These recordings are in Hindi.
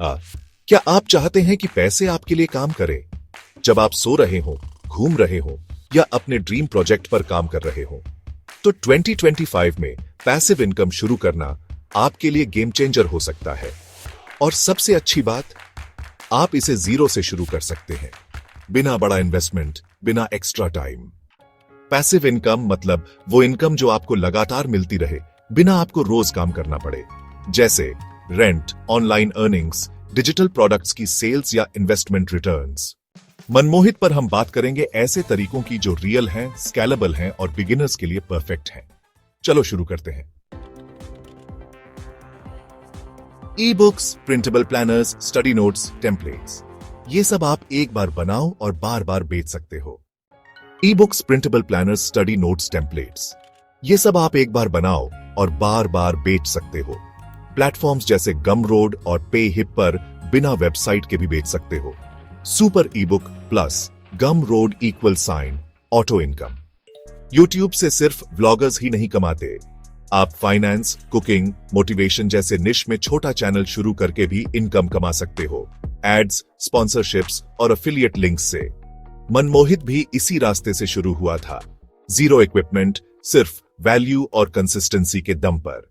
क्या आप चाहते हैं कि पैसे आपके लिए काम करें जब आप सो रहे हो, घूम रहे हो या अपने ड्रीम प्रोजेक्ट पर काम कर रहे हो? तो 2025 में पैसिव इनकम शुरू करना आपके लिए गेम चेंजर हो सकता है। और सबसे अच्छी बात, आप इसे जीरो से शुरू कर सकते हैं, बिना बड़ा इन्वेस्टमेंट, बिना एक्स्ट्रा टाइम। पैसिव इनकम मतलब वो इनकम जो आपको लगातार मिलती रहे, बिना आपको रोज काम करना पड़े, जैसे rent, online earnings, digital products की सेल्स या इन्वेस्टमेंट रिटर्न्स। मनमोहित पर हम बात करेंगे ऐसे तरीकों की जो रियल हैं, स्केलेबल हैं और बिगिनर्स के लिए परफेक्ट हैं। चलो शुरू करते हैं। E books, printable planners, study notes, templates, ये सब आप एक बार बनाओ और बार बार बेच सकते हो। E books, printable planners, study notes, templates, ये सब आप एक बार बनाओ और बार बार बेच सकते हो। प्लेटफॉर्म्स जैसे गमरोड और पे हिप पर बिना वेबसाइट के भी बेच सकते हो। Super e book plus Gumroad equal sign auto income. YouTube से सिर्फ व्लॉगर्स ही नहीं कमाते, आप फाइनेंस, कुकिंग, मोटिवेशन जैसे निश में छोटा चैनल शुरू करके भी इनकम कमा सकते हो, एड्स, स्पॉन्सरशिप्स और एफिलिएट लिंक्स से। मनमोहित भी इसी रास्ते से शुरू हुआ था, जीरो इक्विपमेंट, सिर्फ वैल्यू और कंसिस्टेंसी के दम पर।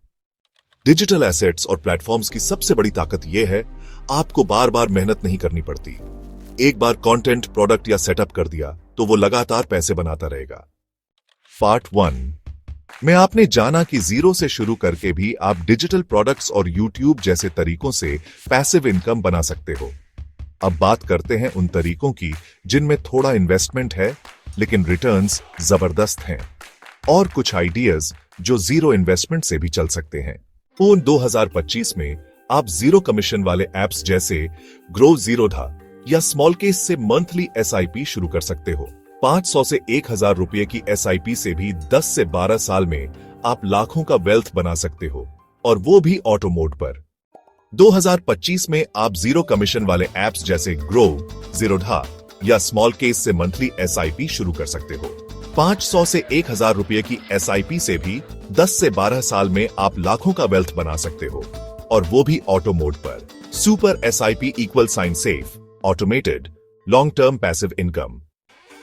डिजिटल एसेट्स और प्लेटफॉर्म्स की सबसे बड़ी ताकत यह है, आपको बार बार मेहनत नहीं करनी पड़ती। एक बार कंटेंट, प्रोडक्ट या सेटअप कर दिया तो वो लगातार पैसे बनाता रहेगा। पार्ट 1 में आपने जाना कि जीरो से शुरू करके भी आप डिजिटल प्रोडक्ट्स और यूट्यूब जैसे तरीकों से पैसिव इनकम बना सकते हो। अब बात करते हैं उन तरीकों की जिनमें थोड़ा इन्वेस्टमेंट है लेकिन रिटर्न्स जबरदस्त हैं, और कुछ आइडियाज जो जीरो इन्वेस्टमेंट से भी चल सकते हैं। 2025 में आप जीरो कमीशन वाले एप्स जैसे ग्रो जीरोधा या स्मॉल केस से मंथली एसआईपी शुरू कर सकते हो। 500 से 1000 रुपए की एसआईपी से भी 10 से 12 साल में आप लाखों का वेल्थ बना सकते हो, और वो भी ऑटो मोड पर। 2025 में आप जीरो कमीशन वाले एप्स जैसे ग्रो, जीरोधा या स्मॉल केस से मंथली एसआईपी शुरू कर सकते हो। 500 से 1000 रुपए की एसआईपी से भी 10 से 12 साल में आप लाखों का वेल्थ बना सकते हो, और वो भी ऑटो मोड पर। Super SIP equal sign safe, automated, long term passive income.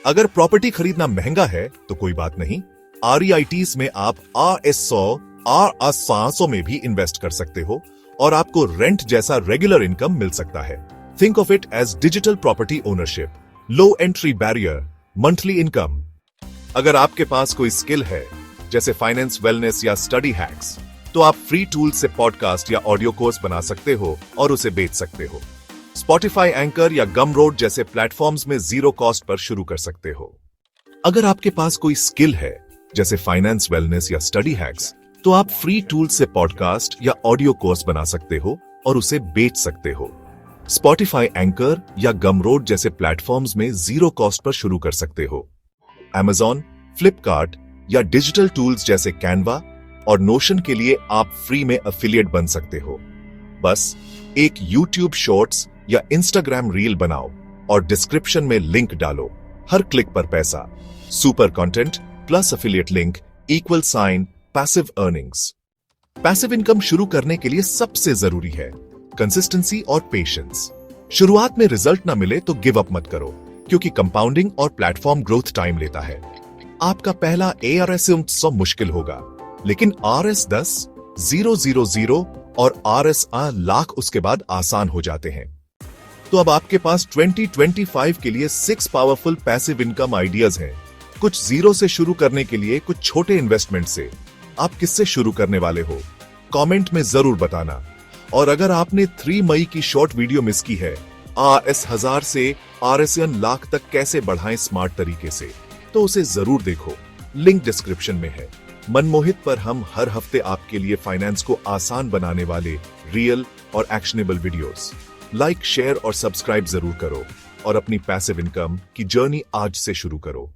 अगर प्रॉपर्टी खरीदना महंगा है तो कोई बात नहीं, आरईआईटीज में आप RS100, RS500 में भी इन्वेस्ट कर सकते हो और आपको रेंट जैसा रेगुलर इनकम मिल सकता है। Think of it as digital property ownership, low entry barrier, monthly income. अगर आपके पास कोई स्किल है जैसे फाइनेंस, वेलनेस या स्टडी हैक्स, तो आप फ्री टूल से पॉडकास्ट या ऑडियो कोर्स बना सकते हो और उसे बेच सकते हो। स्पॉटिफाई, एंकर या गमरोड जैसे प्लेटफॉर्म्स में जीरो कॉस्ट पर शुरू कर सकते हो। अगर आपके पास कोई स्किल है जैसे फाइनेंस, वेलनेस या स्टडी हैक्स, तो आप फ्री टूल से पॉडकास्ट या ऑडियो कोर्स बना सकते हो और उसे बेच सकते हो। स्पॉटिफाई, एंकर या गमरोड जैसे प्लेटफॉर्म्स में जीरो कॉस्ट पर शुरू कर सकते हो। Amazon, फ्लिपकार्ट या डिजिटल टूल्स जैसे कैनवा और नोशन के लिए आप फ्री में एफिलिएट बन सकते हो। बस एक यूट्यूब शॉर्ट्स या इंस्टाग्राम रील बनाओ और डिस्क्रिप्शन में लिंक डालो, हर क्लिक पर पैसा। Super content plus affiliate link equal sign passive earnings. Passive income शुरू करने के लिए सबसे जरूरी है कंसिस्टेंसी और पेशेंस। शुरुआत में रिजल्ट ना मिले तो गिव अप मत करो, क्योंकि कंपाउंडिंग और प्लेटफॉर्म ग्रोथ टाइम लेता है। आपका पहला ARS 100 मुश्किल होगा, लेकिन RS10, 000 और RS लाख उसके बाद आसान हो जाते हैं। तो अब आपके पास 2025 के लिए 6 पावरफुल पैसिव इनकम आइडियाज हैं। कुछ जीरो से शुरू करने के लिए, कुछ छोटे इन्वेस्टमेंट से। आप किससे शुरू करने वाले हो? कमेंट में जरूर बताना। और अगर आपने 3 मई की शॉर्ट वीडियो मिस की है, RS1000 से RS1 लाख तक कैसे बढ़ाएं स्मार्ट तरीके से, तो उसे जरूर देखो, लिंक डिस्क्रिप्शन में है। मनमोहित पर हम हर हफ्ते आपके लिए फाइनेंस को आसान बनाने वाले रियल और एक्शनेबल वीडियोस। लाइक, शेयर और सब्सक्राइब जरूर करो और अपनी पैसिव इनकम की जर्नी आज से शुरू करो।